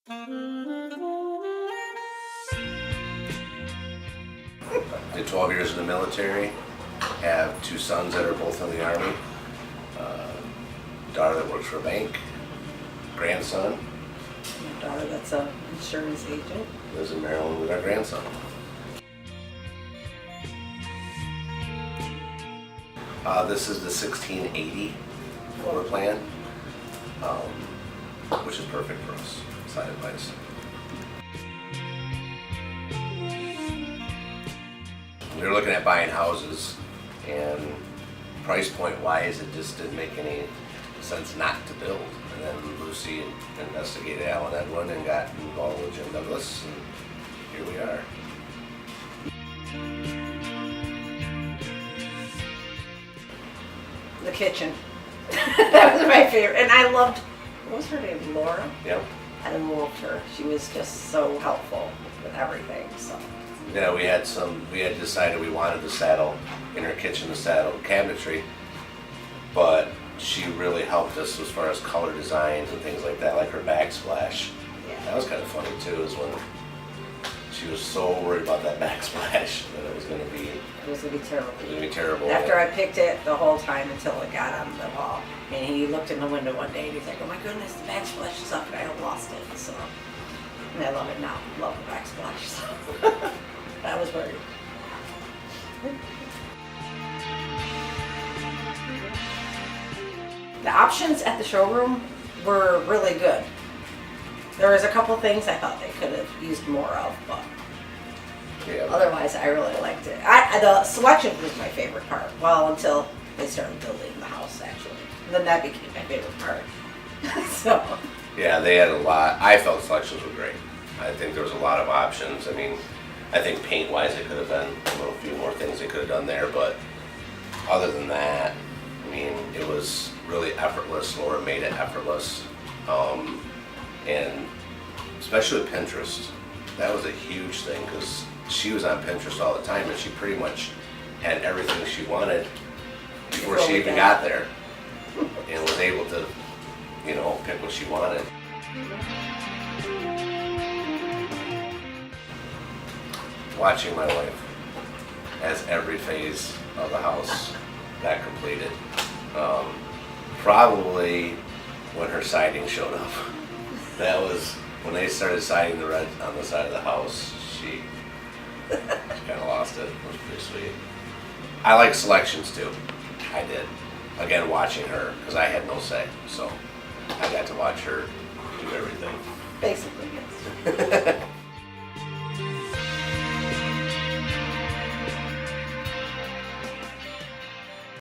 Did 12 years in the military. Have 2 sons that are both in the Army. Daughter that works for a bank. Grandson My daughter that's an insurance agent. lives in Maryland with our grandson. This is the 1680 floor plan, which is perfect for us, side by side. We were looking at buying houses, and price point wise, it just didn't make any sense not to build. And then Lucy investigated Allen Edwin and got involved with Jim Douglas, and here we are. The kitchen. That was my favorite. And I loved, what was her name? Laura? Yep. I loved her. She was just so helpful with everything. So Yeah, we had decided we wanted to saddle in her kitchen, the saddle cabinetry, but she really helped us as far as color designs and things like that, like her backsplash. yeah. That was kind of funny too, is when she was so worried about that backsplash that it was going to be terrible. After I picked it the whole time until it got on the wall. And he looked in the window one day and he's like, oh my goodness, the backsplash is up and I have lost it. So, and I love it now. Love the backsplash. So. I was worried. The options at the showroom were really good. There was a couple things I thought they could have used more of, but Yeah. otherwise I really liked it. The selection was my favorite part. Well, until they started building the house, actually. And then that became my favorite part. So. Yeah, they had a lot. I felt selections were great. I think there was a lot of options. I mean, I think paint-wise, it could have been a few more things they could have done there, but other than that, I mean, it was really effortless. Laura made it effortless, and especially Pinterest. That was a huge thing because she was on Pinterest all the time, and she pretty much had everything she wanted before she even got there, and was able to, pick what she wanted. Watching my wife as every phase of the house got completed. Probably when her siding showed up. That was when they started siding the red on the side of the house. She kind of lost it. It was pretty sweet. I like selections too. I did. Again, watching her, because I had no say. So I got to watch her do everything. Basically, yes.